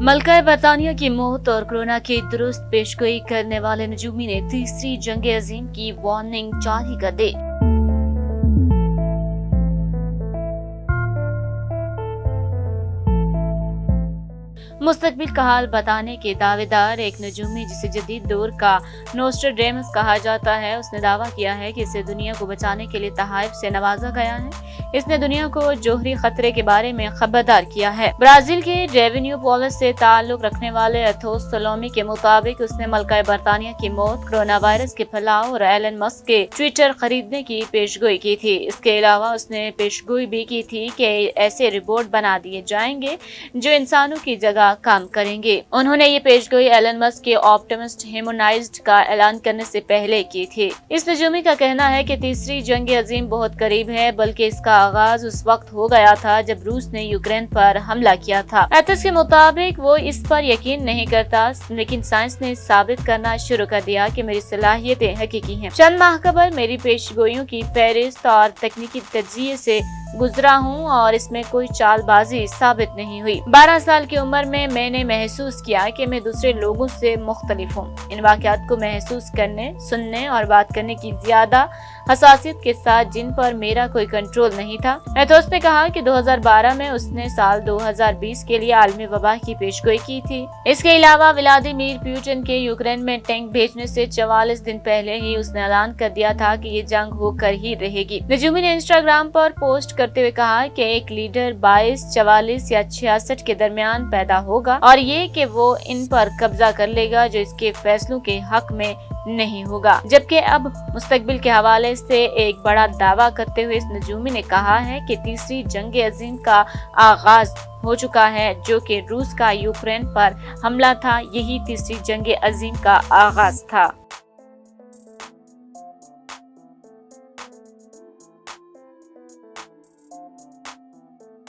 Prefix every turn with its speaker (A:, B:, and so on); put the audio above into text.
A: मलका बरतानिया की मौत और कोरोना की दुरुस्त पेशगोई करने वाले नजूमी ने तीसरी जंग अजीम की वार्निंग जारी कर दी। मुस्तकबिल का हाल बताने के दावेदार एक नजूमी जिसे जदीद दौर का नोस्ट्राडेमस कहा जाता है, उसने दावा किया है कि इसे दुनिया को बचाने के लिए तहाइफ से नवाजा गया है। इसने दुनिया को जोहरी खतरे के बारे में खबरदार किया है। ब्राजील के रेवेन्यू पॉलिस से ताल्लुक रखने वाले एथोस सलोमी के मुताबिक उसने मलका बरतानिया की मौत, कोरोना वायरस के फैलाव और एलन मस्क के ट्विटर खरीदने की पेशगोई की थी। इसके अलावा उसने पेशगोई भी की थी कि ऐसे रिपोर्ट बना दिए जाएंगे जो इंसानों की जगह काम करेंगे। उन्होंने ये पेशगोई एलन मस्क के ऑप्टिमिस्ट ह्यूमनाइज्ड का ऐलान करने से पहले की थी। इस नजूमी का कहना है कि तीसरी जंग अजीम बहुत करीब है, बल्कि इसका आगाज उस वक्त हो गया था जब रूस ने यूक्रेन पर हमला किया था। एथोस के मुताबिक वो इस पर यकीन नहीं करता, लेकिन साइंस ने साबित करना शुरू कर दिया कि मेरी सलाहियतें हकीकी हैं। चंद माह कबल मेरी पेशगोइयों की फहरिस्त और तकनीकी तज्जिये से गुजरा हूँ और इसमें कोई चालबाजी साबित नहीं हुई। 12 साल की उम्र में मैंने महसूस किया कि मैं दूसरे लोगों से मुख्तलिफ हूँ। इन वाक़यात को महसूस करने, सुनने और बात करने की ज्यादा हसासियत के साथ जिन पर मेरा कोई कंट्रोल नहीं था। एथोस ने कहा कि 2012 में उसने साल 2020 के लिए आलमी वबा की पेशगोई की थी। इसके अलावा व्लादिमीर पुतिन के यूक्रेन में टैंक भेजने से 44 दिन पहले ही उसने ऐलान कर दिया था कि ये जंग होकर ही रहेगी। नजूमी ने इंस्टाग्राम पर पोस्ट करते हुए कहा कि एक लीडर 22, 44 या 66 के दरमियान पैदा होगा और ये कि वो इन पर कब्जा कर लेगा जो इसके फैसलों के हक में नहीं होगा। जबकि अब मुस्तकबिल के हवाले से एक बड़ा दावा करते हुए इस नजूमी ने कहा है कि तीसरी जंग अजीम का आगाज हो चुका है, जो कि रूस का यूक्रेन पर हमला था। यही तीसरी जंग अजीम का आगाज था।